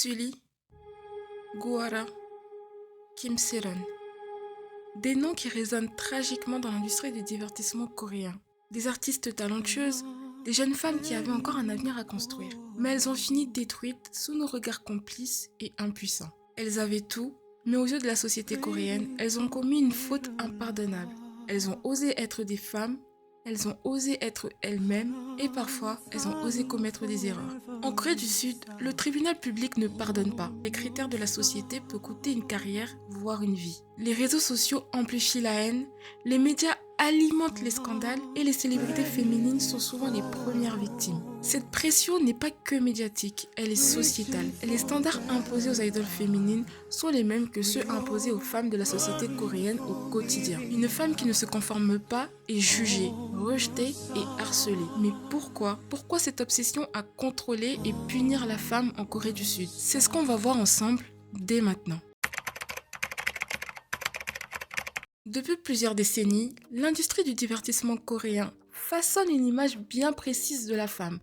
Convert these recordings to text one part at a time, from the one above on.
Sully, Guara, Kim Seron. Des noms qui résonnent tragiquement dans l'industrie du divertissement coréen. Des artistes talentueuses, des jeunes femmes qui avaient encore un avenir à construire. Mais elles ont fini détruites sous nos regards complices et impuissants. Elles avaient tout, mais aux yeux de la société coréenne, elles ont commis une faute impardonnable. Elles ont osé être des femmes, elles ont osé être elles-mêmes et parfois elles ont osé commettre des erreurs. En Corée du Sud, le tribunal public ne pardonne pas. Les critères de la société peuvent coûter une carrière, voire une vie. Les réseaux sociaux amplifient la haine, les médias alimentent les scandales et les célébrités féminines sont souvent les premières victimes. Cette pression n'est pas que médiatique, elle est sociétale. Les standards imposés aux idoles féminines sont les mêmes que ceux imposés aux femmes de la société coréenne au quotidien. Une femme qui ne se conforme pas est jugée, rejetée et harcelée. Mais pourquoi? Pourquoi cette obsession à contrôler et punir la femme en Corée du Sud? C'est ce qu'on va voir ensemble dès maintenant. Depuis plusieurs décennies, l'industrie du divertissement coréen façonne une image bien précise de la femme,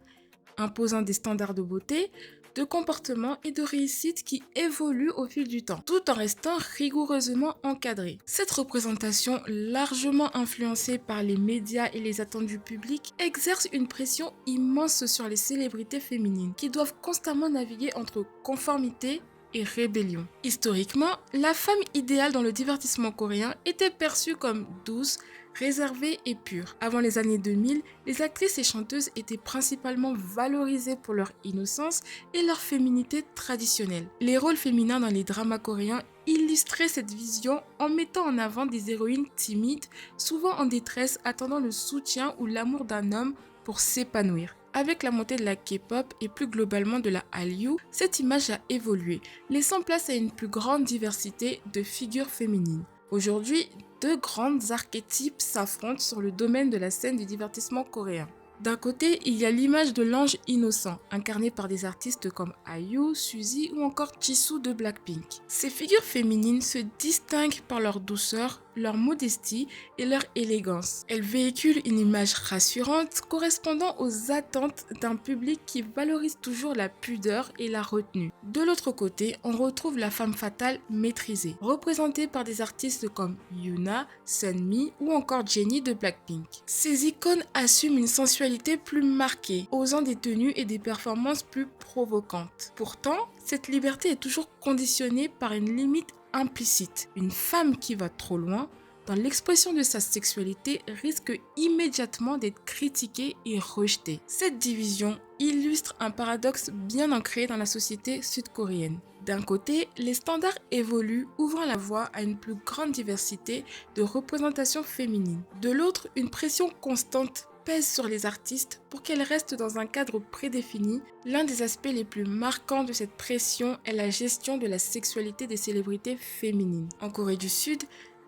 imposant des standards de beauté, de comportement et de réussite qui évoluent au fil du temps, tout en restant rigoureusement encadrés. Cette représentation, largement influencée par les médias et les attentes du public, exerce une pression immense sur les célébrités féminines, qui doivent constamment naviguer entre conformité et rébellion. Historiquement, la femme idéale dans le divertissement coréen était perçue comme douce, réservée et pure. Avant les années 2000, les actrices et chanteuses étaient principalement valorisées pour leur innocence et leur féminité traditionnelle. Les rôles féminins dans les dramas coréens illustraient cette vision en mettant en avant des héroïnes timides, souvent en détresse, attendant le soutien ou l'amour d'un homme pour s'épanouir. Avec la montée de la K-pop et plus globalement de la Hallyu, cette image a évolué, laissant place à une plus grande diversité de figures féminines. Aujourd'hui, deux grands archétypes s'affrontent sur le domaine de la scène du divertissement coréen. D'un côté, il y a l'image de l'ange innocent, incarné par des artistes comme IU, Suzy ou encore Jisoo de Blackpink. Ces figures féminines se distinguent par leur douceur, leur modestie et leur élégance. Elles véhiculent une image rassurante correspondant aux attentes d'un public qui valorise toujours la pudeur et la retenue. De l'autre côté, on retrouve la femme fatale maîtrisée, représentée par des artistes comme Yuna, Sunmi ou encore Jennie de Blackpink. Ces icônes assument une sensualité plus marquée, osant des tenues et des performances plus provocantes. Pourtant, cette liberté est toujours conditionnée par une limite implicite. Une femme qui va trop loin dans l'expression de sa sexualité risque immédiatement d'être critiquée et rejetée. Cette division illustre un paradoxe bien ancré dans la société sud-coréenne. D'un côté, les standards évoluent, ouvrant la voie à une plus grande diversité de représentations féminines. De l'autre, une pression constante pèse sur les artistes pour qu'elles restent dans un cadre prédéfini. L'un des aspects les plus marquants de cette pression est la gestion de la sexualité des célébrités féminines. En Corée du Sud,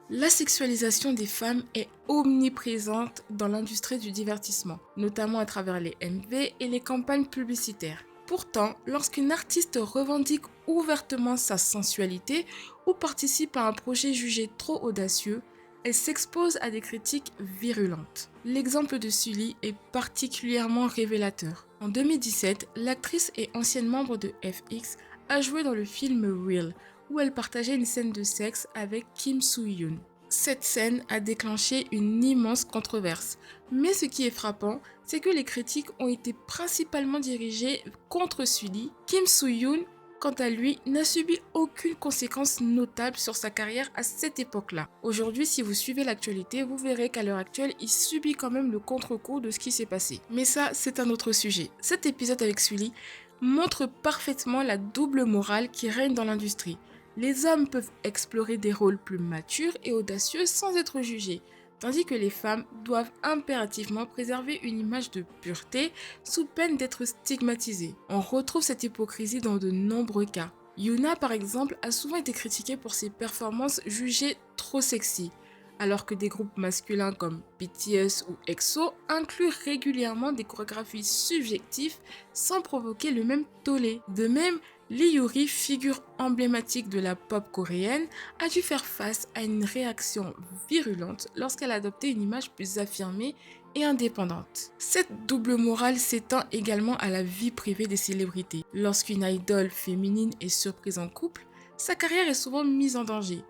la sexualisation des femmes est omniprésente dans l'industrie du divertissement, notamment à travers les MV et les campagnes publicitaires. Pourtant, lorsqu'une artiste revendique ouvertement sa sensualité ou participe à un projet jugé trop audacieux, elle s'expose à des critiques virulentes. L'exemple de Sully est particulièrement révélateur. En 2017, l'actrice et ancienne membre de FX a joué dans le film Real, où elle partageait une scène de sexe avec Kim Soo-hyun. Cette scène a déclenché une immense controverse. Mais ce qui est frappant, c'est que les critiques ont été principalement dirigées contre Sully. Kim Soo-hyun, quant à lui, n'a subi aucune conséquence notable sur sa carrière à cette époque-là. Aujourd'hui, si vous suivez l'actualité, vous verrez qu'à l'heure actuelle, il subit quand même le contre-coup de ce qui s'est passé. Mais ça, c'est un autre sujet. Cet épisode avec Sully montre parfaitement la double morale qui règne dans l'industrie. Les hommes peuvent explorer des rôles plus matures et audacieux sans être jugés, tandis que les femmes doivent impérativement préserver une image de pureté sous peine d'être stigmatisées. On retrouve cette hypocrisie dans de nombreux cas. Yuna, par exemple, a souvent été critiquée pour ses performances jugées trop sexy, alors que des groupes masculins comme BTS ou EXO incluent régulièrement des chorégraphies subjectives sans provoquer le même tollé. De même, Lee Yuri, figure emblématique de la pop coréenne, a dû faire face à une réaction virulente lorsqu'elle adoptait une image plus affirmée et indépendante. Cette double morale s'étend également à la vie privée des célébrités. Lorsqu'une idole féminine est surprise en couple, sa carrière est souvent mise en danger.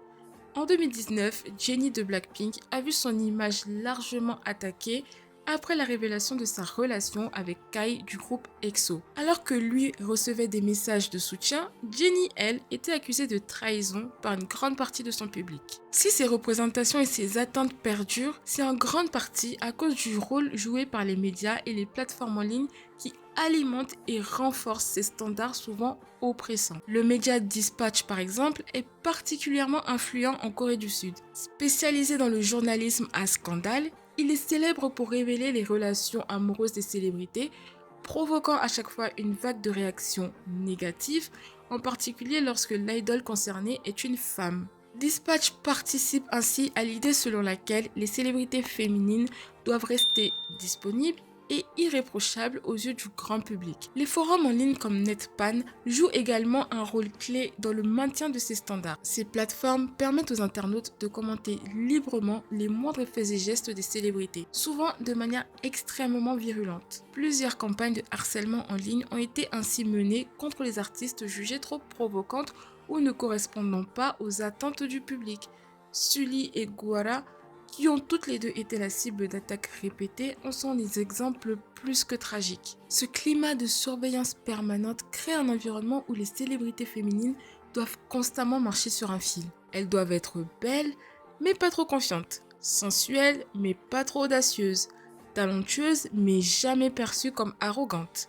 En 2019, Jennie de Blackpink a vu son image largement attaquée après la révélation de sa relation avec Kai du groupe EXO. Alors que lui recevait des messages de soutien, Jennie, elle, était accusée de trahison par une grande partie de son public. Si ces représentations et ces attentes perdurent, c'est en grande partie à cause du rôle joué par les médias et les plateformes en ligne qui alimentent et renforcent ces standards souvent oppressants. Le média Dispatch, par exemple, est particulièrement influent en Corée du Sud. Spécialisé dans le journalisme à scandale, il est célèbre pour révéler les relations amoureuses des célébrités, provoquant à chaque fois une vague de réactions négatives, en particulier lorsque l'idole concernée est une femme. Dispatch participe ainsi à l'idée selon laquelle les célébrités féminines doivent rester disponibles et irréprochables aux yeux du grand public. Les forums en ligne comme Netpan jouent également un rôle clé dans le maintien de ces standards. Ces plateformes permettent aux internautes de commenter librement les moindres faits et gestes des célébrités, souvent de manière extrêmement virulente. Plusieurs campagnes de harcèlement en ligne ont été ainsi menées contre les artistes jugés trop provocantes ou ne correspondant pas aux attentes du public. Sully et Guara, qui ont toutes les deux été la cible d'attaques répétées, en sont des exemples plus que tragiques. Ce climat de surveillance permanente crée un environnement où les célébrités féminines doivent constamment marcher sur un fil. Elles doivent être belles, mais pas trop confiantes, sensuelles, mais pas trop audacieuses, talentueuses, mais jamais perçues comme arrogantes.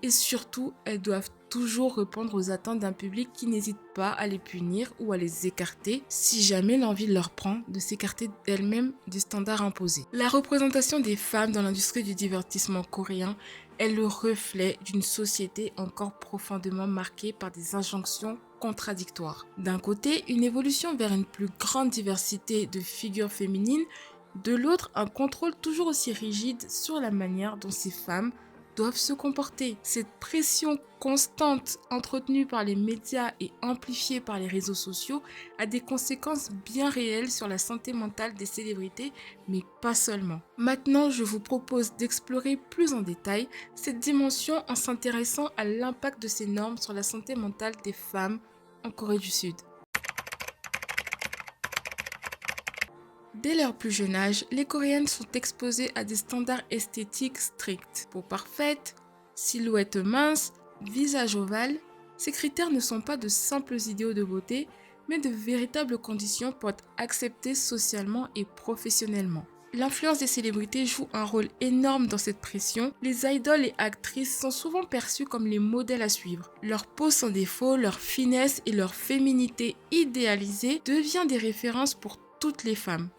Et surtout, elles doivent toujours répondre aux attentes d'un public qui n'hésite pas à les punir ou à les écarter si jamais l'envie leur prend de s'écarter d'elles-mêmes du standard imposé. La représentation des femmes dans l'industrie du divertissement coréen est le reflet d'une société encore profondément marquée par des injonctions contradictoires. D'un côté, une évolution vers une plus grande diversité de figures féminines, de l'autre, un contrôle toujours aussi rigide sur la manière dont ces femmes doivent se comporter. Cette pression constante entretenue par les médias et amplifiée par les réseaux sociaux a des conséquences bien réelles sur la santé mentale des célébrités, mais pas seulement. Maintenant, je vous propose d'explorer plus en détail cette dimension en s'intéressant à l'impact de ces normes sur la santé mentale des femmes en Corée du Sud. Dès leur plus jeune âge, les Coréennes sont exposées à des standards esthétiques stricts. Peau parfaite, silhouette mince, visage ovale, ces critères ne sont pas de simples idéaux de beauté, mais de véritables conditions pour être acceptées socialement et professionnellement. L'influence des célébrités joue un rôle énorme dans cette pression. Les idoles et actrices sont souvent perçues comme les modèles à suivre. Leur peau sans défaut, leur finesse et leur féminité idéalisée deviennent des références pour toutes les femmes.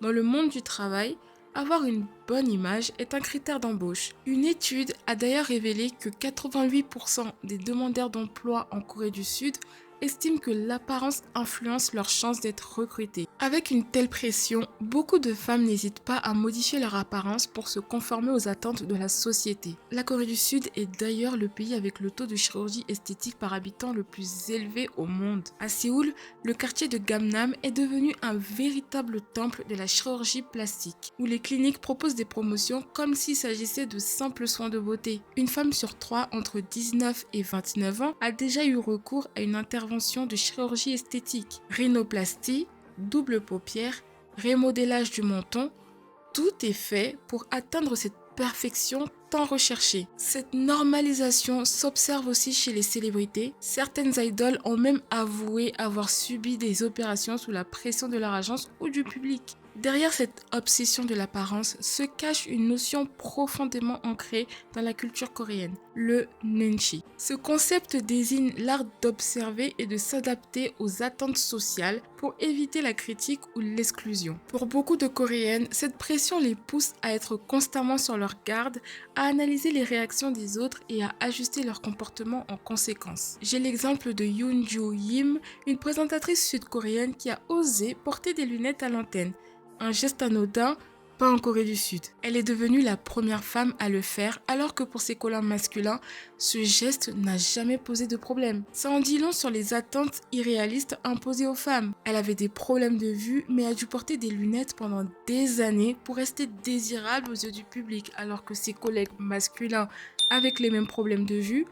Dans le monde du travail, avoir une bonne image est un critère d'embauche. Une étude a d'ailleurs révélé que 88% des demandeurs d'emploi en Corée du Sud estiment que l'apparence influence leurs chances d'être recrutées. Avec une telle pression, beaucoup de femmes n'hésitent pas à modifier leur apparence pour se conformer aux attentes de la société. La Corée du Sud est d'ailleurs le pays avec le taux de chirurgie esthétique par habitant le plus élevé au monde. À Séoul, le quartier de Gangnam est devenu un véritable temple de la chirurgie plastique, où les cliniques proposent des promotions comme s'il s'agissait de simples soins de beauté. Une femme sur 3 entre 19 et 29 ans a déjà eu recours à une intervention de chirurgie esthétique, rhinoplastie, double paupière, remodélage du menton, tout est fait pour atteindre cette perfection tant recherchée. Cette normalisation s'observe aussi chez les célébrités. Certaines idoles ont même avoué avoir subi des opérations sous la pression de leur agence ou du public. Derrière cette obsession de l'apparence se cache une notion profondément ancrée dans la culture coréenne, le nunchi. Ce concept désigne l'art d'observer et de s'adapter aux attentes sociales pour éviter la critique ou l'exclusion. Pour beaucoup de Coréennes, cette pression les pousse à être constamment sur leur garde, à analyser les réactions des autres et à ajuster leur comportement en conséquence. J'ai l'exemple de Yoon Joo Yim, une présentatrice sud-coréenne qui a osé porter des lunettes à l'antenne. Un geste anodin, Pas en Corée du Sud. Elle est devenue la première femme à le faire, alors que pour ses collègues masculins, ce geste n'a jamais posé de problème. Ça en dit long sur les attentes irréalistes imposées aux femmes. Elle avait des problèmes de vue, mais a dû porter des lunettes pendant des années pour rester désirable aux yeux du public, alors que ses collègues masculins avec les mêmes problèmes de vue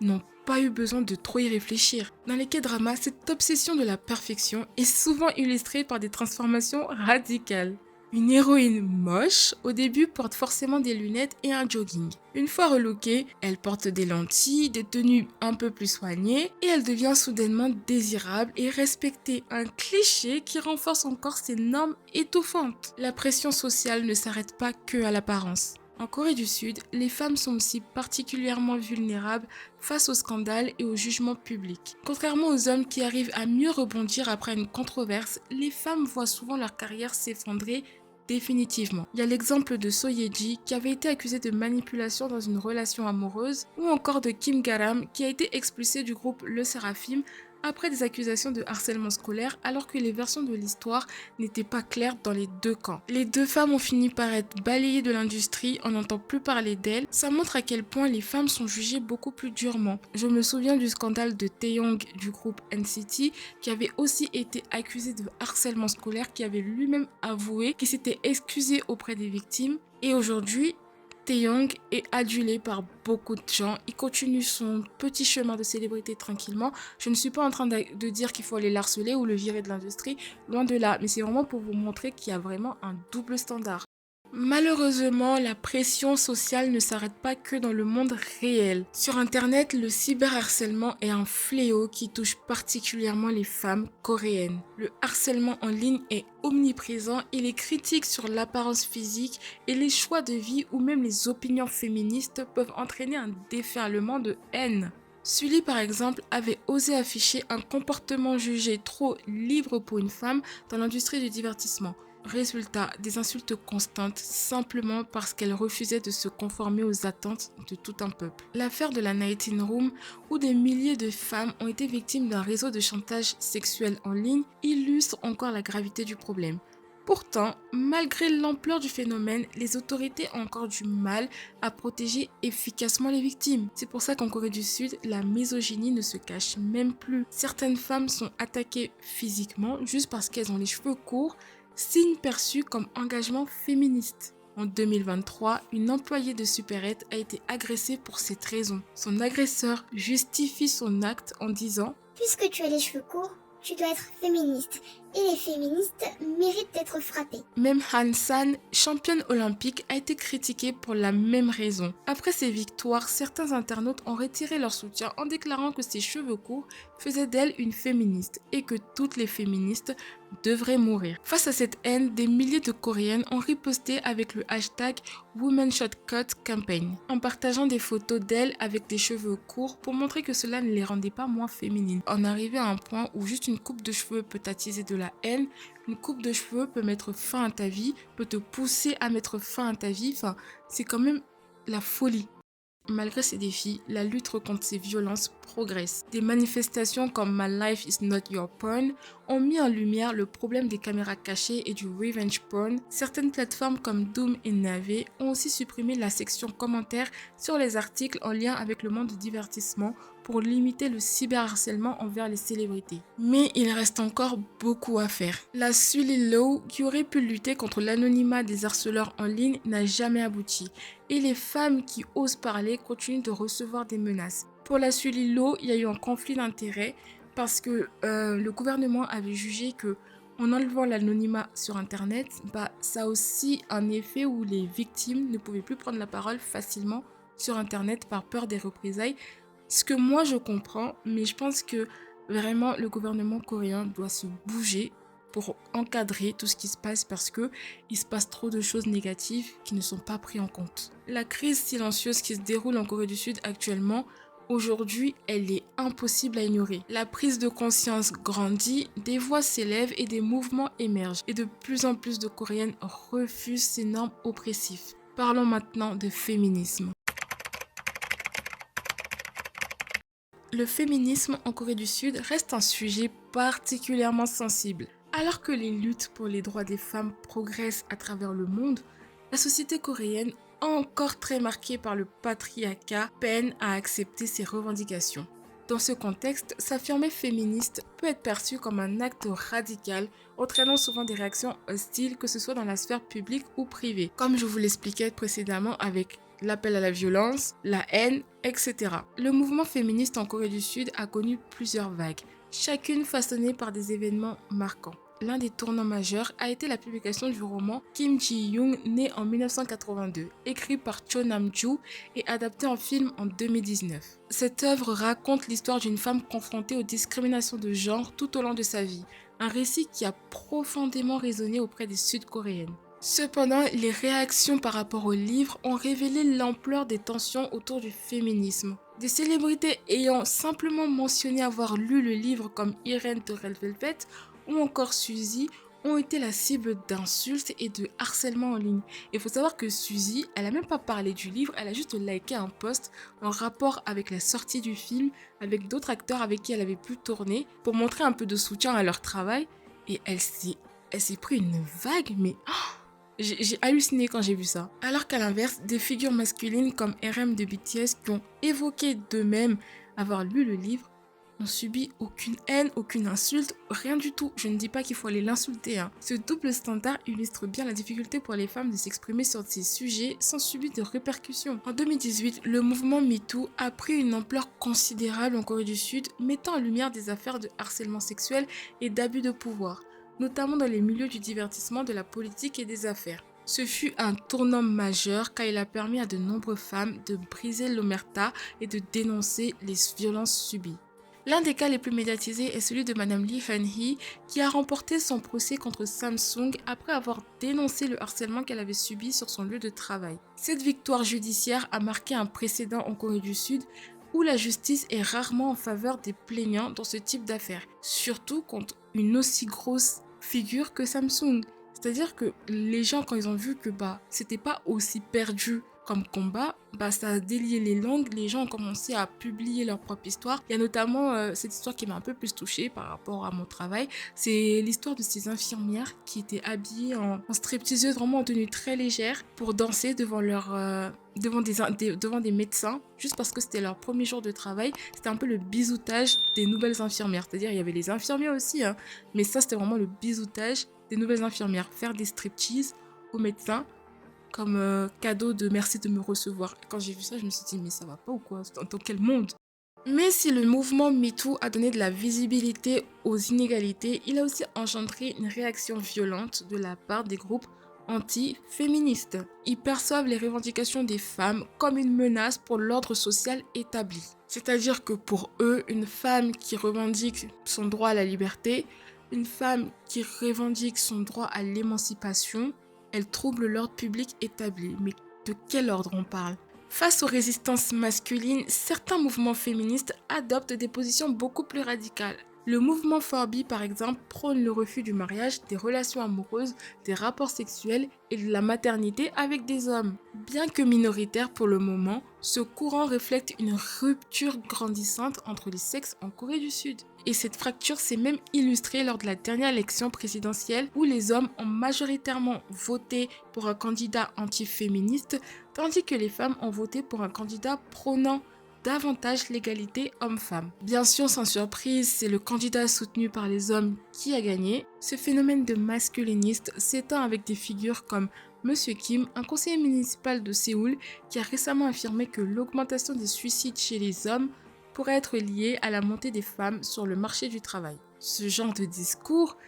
n'ont pas eu besoin de trop y réfléchir. Dans les K-dramas, cette obsession de la perfection est souvent illustrée par des transformations radicales. Une héroïne moche, au début, porte forcément des lunettes et un jogging. Une fois relookée, elle porte des lentilles, des tenues un peu plus soignées et elle devient soudainement désirable et respectée. Un cliché qui renforce encore ces normes étouffantes. La pression sociale ne s'arrête pas que à l'apparence. En Corée du Sud, les femmes sont aussi particulièrement vulnérables face aux scandales et aux jugements publics. Contrairement aux hommes qui arrivent à mieux rebondir après une controverse, les femmes voient souvent leur carrière s'effondrer définitivement. Il y a l'exemple de So Ye-ji qui avait été accusé de manipulation dans une relation amoureuse ou encore de Kim Garam qui a été expulsé du groupe Le Seraphim après des accusations de harcèlement scolaire alors que les versions de l'histoire n'étaient pas claires dans les deux camps. Les deux femmes ont fini par être balayées de l'industrie, on n'entend plus parler d'elles. Ça montre à quel point les femmes sont jugées beaucoup plus durement. Je me souviens du scandale de Taeyong du groupe NCT qui avait aussi été accusé de harcèlement scolaire, qui avait lui-même avoué qu'il s'était excusé auprès des victimes. Et aujourd'hui, Taeyong est adulé par beaucoup de gens. Il continue son petit chemin de célébrité tranquillement. Je ne suis pas en train de dire qu'il faut aller l'harceler ou le virer de l'industrie, loin de là. Mais c'est vraiment pour vous montrer qu'il y a vraiment un double standard. Malheureusement, la pression sociale ne s'arrête pas que dans le monde réel. Sur Internet, le cyberharcèlement est un fléau qui touche particulièrement les femmes coréennes. Le harcèlement en ligne est omniprésent et les critiques sur l'apparence physique et les choix de vie ou même les opinions féministes peuvent entraîner un déferlement de haine. Sully, par exemple, avait osé afficher un comportement jugé trop libre pour une femme dans l'industrie du divertissement. Résultat, des insultes constantes simplement parce qu'elle refusait de se conformer aux attentes de tout un peuple. L'affaire de la 19 Room, où des milliers de femmes ont été victimes d'un réseau de chantage sexuel en ligne, illustre encore la gravité du problème. Pourtant, malgré l'ampleur du phénomène, les autorités ont encore du mal à protéger efficacement les victimes. C'est pour ça qu'en Corée du Sud, la misogynie ne se cache même plus. Certaines femmes sont attaquées physiquement juste parce qu'elles ont les cheveux courts, signe perçu comme engagement féministe. En 2023, une employée de supérette a été agressée pour cette raison. Son agresseur justifie son acte en disant « Puisque tu as les cheveux courts, tu dois être féministe. Et les féministes méritent d'être frappées. » Même Han San, championne olympique, a été critiquée pour la même raison. Après ses victoires, certains internautes ont retiré leur soutien en déclarant que ses cheveux courts faisaient d'elle une féministe et que toutes les féministes devraient mourir. Face à cette haine, des milliers de Coréennes ont riposté avec le hashtag Women Shortcut Campaign, en partageant des photos d'elles avec des cheveux courts pour montrer que cela ne les rendait pas moins féminines. En arriver à un point où juste une coupe de cheveux peut attiser de la haine, une coupe de cheveux peut mettre fin à ta vie, peut te pousser à mettre fin à ta vie, c'est quand même la folie. Malgré ces défis, la lutte contre ces violences progresse. Des manifestations comme My Life is Not Your Porn ont mis en lumière le problème des caméras cachées et du revenge porn. Certaines plateformes comme Doom et Naver ont aussi supprimé la section commentaires sur les articles en lien avec le monde du divertissement pour limiter le cyberharcèlement envers les célébrités. Mais il reste encore beaucoup à faire. La Sully Law, qui aurait pu lutter contre l'anonymat des harceleurs en ligne, n'a jamais abouti. Et les femmes qui osent parler continuent de recevoir des menaces. Pour la Sully Law, il y a eu un conflit d'intérêts parce que le gouvernement avait jugé que en enlevant l'anonymat sur Internet, ça a aussi un effet où les victimes ne pouvaient plus prendre la parole facilement sur Internet par peur des représailles. Ce que moi je comprends, mais je pense que vraiment le gouvernement coréen doit se bouger pour encadrer tout ce qui se passe parce que il se passe trop de choses négatives qui ne sont pas prises en compte. La crise silencieuse qui se déroule en Corée du Sud actuellement, aujourd'hui, elle est impossible à ignorer. La prise de conscience grandit, des voix s'élèvent et des mouvements émergent. Et de plus en plus de Coréennes refusent ces normes oppressives. Parlons maintenant de féminisme. Le féminisme en Corée du Sud reste un sujet particulièrement sensible. Alors que les luttes pour les droits des femmes progressent à travers le monde, la société coréenne, encore très marquée par le patriarcat, peine à accepter ces revendications. Dans ce contexte, s'affirmer féministe peut être perçu comme un acte radical, entraînant souvent des réactions hostiles, que ce soit dans la sphère publique ou privée, comme je vous l'expliquais précédemment avec l'appel à la violence, la haine, etc. Le mouvement féministe en Corée du Sud a connu plusieurs vagues, chacune façonnée par des événements marquants. L'un des tournants majeurs a été la publication du roman Kim Ji-young, né en 1982, écrit par Cho Nam-joo et adapté en film en 2019. Cette œuvre raconte l'histoire d'une femme confrontée aux discriminations de genre tout au long de sa vie, un récit qui a profondément résonné auprès des Sud-Coréennes. Cependant, les réactions par rapport au livre ont révélé l'ampleur des tensions autour du féminisme. Des célébrités ayant simplement mentionné avoir lu le livre comme Irene de Red Velvet ou encore Suzy ont été la cible d'insultes et de harcèlement en ligne. Il faut savoir que Suzy, elle a même pas parlé du livre, elle a juste liké un post en rapport avec la sortie du film, avec d'autres acteurs avec qui elle avait pu tourner pour montrer un peu de soutien à leur travail et elle s'est pris une vague, mais j'ai halluciné quand j'ai vu ça. Alors qu'à l'inverse, des figures masculines comme RM de BTS qui ont évoqué d'eux-mêmes avoir lu le livre n'ont subi aucune haine, aucune insulte, rien du tout. Je ne dis pas qu'il faut aller l'insulter. Ce double standard illustre bien la difficulté pour les femmes de s'exprimer sur ces sujets sans subir de répercussions. En 2018, le mouvement MeToo a pris une ampleur considérable en Corée du Sud, mettant en lumière des affaires de harcèlement sexuel et d'abus de pouvoir, notamment dans les milieux du divertissement, de la politique et des affaires. Ce fut un tournant majeur car il a permis à de nombreuses femmes de briser l'omerta et de dénoncer les violences subies. L'un des cas les plus médiatisés est celui de Madame Lee Hun-hee qui a remporté son procès contre Samsung après avoir dénoncé le harcèlement qu'elle avait subi sur son lieu de travail. Cette victoire judiciaire a marqué un précédent en Corée du Sud où la justice est rarement en faveur des plaignants dans ce type d'affaires, surtout contre une aussi grosse figure que Samsung. C'est-à-dire que les gens, quand ils ont vu que c'était pas aussi perdu comme combat, ça a délié les langues, les gens ont commencé à publier leur propre histoire. Il y a notamment cette histoire qui m'a un peu plus touchée par rapport à mon travail, c'est l'histoire de ces infirmières qui étaient habillées en stripteaseuses, vraiment en tenue très légère, pour danser devant devant des médecins, juste parce que c'était leur premier jour de travail. C'était un peu le bisoutage des nouvelles infirmières, c'est-à-dire il y avait les infirmiers aussi, mais ça c'était vraiment le bisoutage des nouvelles infirmières, faire des striptease aux médecins comme cadeau de merci de me recevoir. Quand j'ai vu ça, je me suis dit, mais ça va pas ou quoi? Dans quel monde? Mais si le mouvement MeToo a donné de la visibilité aux inégalités, il a aussi engendré une réaction violente de la part des groupes anti-féministes. Ils perçoivent les revendications des femmes comme une menace pour l'ordre social établi. C'est-à-dire que pour eux, une femme qui revendique son droit à la liberté, une femme qui revendique son droit à l'émancipation, elle trouble l'ordre public établi. Mais de quel ordre on parle? Face aux résistances masculines, certains mouvements féministes adoptent des positions beaucoup plus radicales. Le mouvement 4B, par exemple, prône le refus du mariage, des relations amoureuses, des rapports sexuels et de la maternité avec des hommes. Bien que minoritaire pour le moment, ce courant reflète une rupture grandissante entre les sexes en Corée du Sud. Et cette fracture s'est même illustrée lors de la dernière élection présidentielle où les hommes ont majoritairement voté pour un candidat anti-féministe, tandis que les femmes ont voté pour un candidat prônant davantage l'égalité homme-femme. Bien sûr, sans surprise, c'est le candidat soutenu par les hommes qui a gagné. Ce phénomène de masculiniste s'étend avec des figures comme Monsieur Kim, un conseiller municipal de Séoul, qui a récemment affirmé que l'augmentation des suicides chez les hommes pourrait être liée à la montée des femmes sur le marché du travail. Ce genre de discours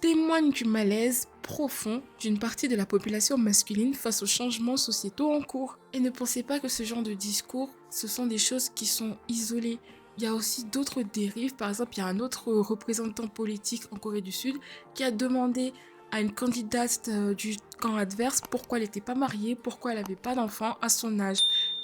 témoigne du malaise profond d'une partie de la population masculine face aux changements sociétaux en cours. Et ne pensez pas que ce genre de discours, ce sont des choses qui sont isolées. Il y a aussi d'autres dérives. Par exemple, il y a un autre représentant politique en Corée du Sud qui a demandé à une candidate du camp adverse pourquoi elle n'était pas mariée, pourquoi elle n'avait pas d'enfant à son âge.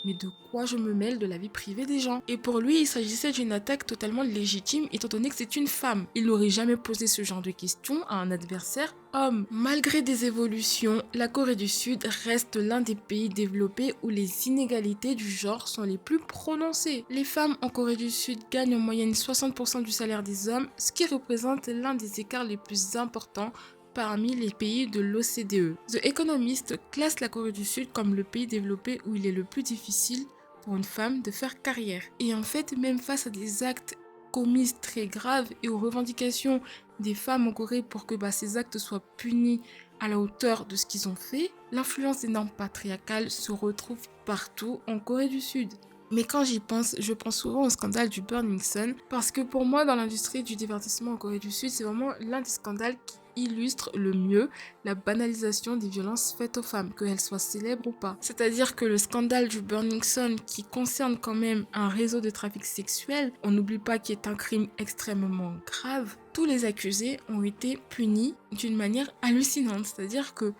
Mais de quoi je me mêle de la vie privée des gens? Et pour lui, il s'agissait d'une attaque totalement légitime étant donné que c'est une femme. Il n'aurait jamais posé ce genre de questions à un adversaire homme. Malgré des évolutions, la Corée du Sud reste l'un des pays développés où les inégalités du genre sont les plus prononcées. Les femmes en Corée du Sud gagnent en moyenne 60% du salaire des hommes, ce qui représente l'un des écarts les plus importants parmi les pays de l'OCDE. The Economist classe la Corée du Sud comme le pays développé où il est le plus difficile pour une femme de faire carrière. Et en fait, même face à des actes commis très graves et aux revendications des femmes en Corée pour que ces actes soient punis à la hauteur de ce qu'ils ont fait, l'influence des normes patriarcales se retrouve partout en Corée du Sud. Mais quand j'y pense, je pense souvent au scandale du Burning Sun parce que pour moi, dans l'industrie du divertissement en Corée du Sud, c'est vraiment l'un des scandales qui illustre le mieux la banalisation des violences faites aux femmes, qu'elles soient célèbres ou pas. C'est-à-dire que le scandale du Burning Sun qui concerne quand même un réseau de trafic sexuel, on n'oublie pas qu'il est un crime extrêmement grave, tous les accusés ont été punis d'une manière hallucinante. C'est-à-dire que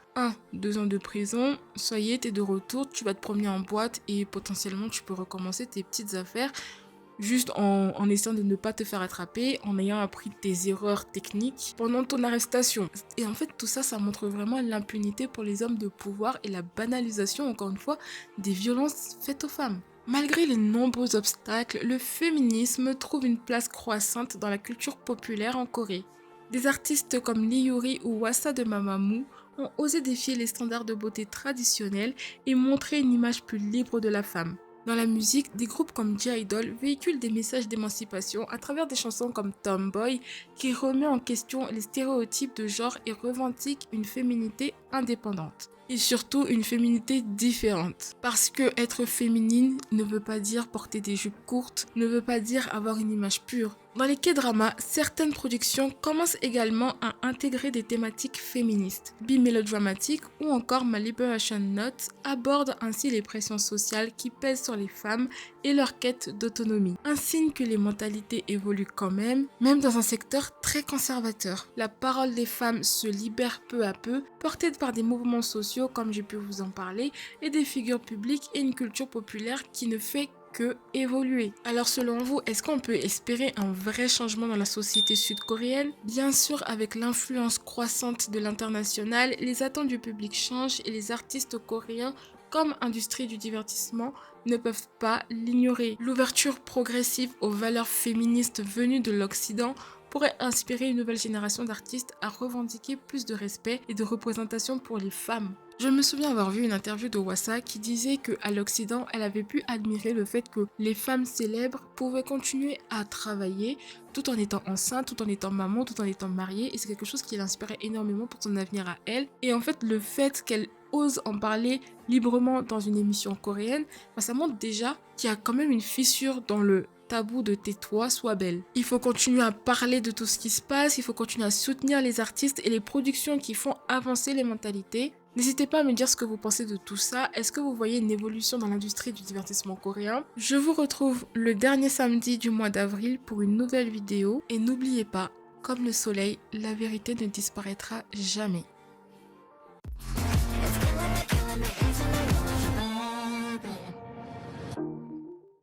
2 ans de prison, ça y est, t'es de retour, tu vas te promener en boîte et potentiellement tu peux recommencer tes petites affaires juste en essayant de ne pas te faire attraper, en ayant appris tes erreurs techniques pendant ton arrestation. Et en fait, tout ça, ça montre vraiment l'impunité pour les hommes de pouvoir et la banalisation, encore une fois, des violences faites aux femmes. Malgré les nombreux obstacles, le féminisme trouve une place croissante dans la culture populaire en Corée. Des artistes comme Lee Yuri ou Wassa de Mamamoo ont osé défier les standards de beauté traditionnels et montrer une image plus libre de la femme. Dans la musique, des groupes comme J-Idol véhiculent des messages d'émancipation à travers des chansons comme Tomboy qui remet en question les stéréotypes de genre et revendique une féminité indépendante. Et surtout une féminité différente. Parce que être féminine ne veut pas dire porter des jupes courtes, ne veut pas dire avoir une image pure. Dans les K-dramas, certaines productions commencent également à intégrer des thématiques féministes. Be Melodramatic ou encore My Liberation Note abordent ainsi les pressions sociales qui pèsent sur les femmes et leur quête d'autonomie. Un signe que les mentalités évoluent quand même dans un secteur très conservateur. La parole des femmes se libère peu à peu, portée par des mouvements sociaux comme j'ai pu vous en parler, et des figures publiques et une culture populaire qui ne fait que évoluer. Alors selon vous, est-ce qu'on peut espérer un vrai changement dans la société sud-coréenne? Bien sûr, avec l'influence croissante de l'international, les attentes du public changent et les artistes coréens comme industrie du divertissement ne peuvent pas l'ignorer. L'ouverture progressive aux valeurs féministes venues de l'Occident pourrait inspirer une nouvelle génération d'artistes à revendiquer plus de respect et de représentation pour les femmes. Je me souviens avoir vu une interview de Wassa qui disait qu'à l'Occident, elle avait pu admirer le fait que les femmes célèbres pouvaient continuer à travailler tout en étant enceinte, tout en étant maman, tout en étant mariée, et c'est quelque chose qui l'inspirait énormément pour son avenir à elle. Et en fait, le fait qu'elle ose en parler librement dans une émission coréenne, ça montre déjà qu'il y a quand même une fissure dans le tabou de tais-toi, sois belle. Il faut continuer à parler de tout ce qui se passe, il faut continuer à soutenir les artistes et les productions qui font avancer les mentalités. N'hésitez pas à me dire ce que vous pensez de tout ça. Est-ce que vous voyez une évolution dans l'industrie du divertissement coréen? Je vous retrouve le dernier samedi du mois d'avril pour une nouvelle vidéo. Et n'oubliez pas, comme le soleil, la vérité ne disparaîtra jamais.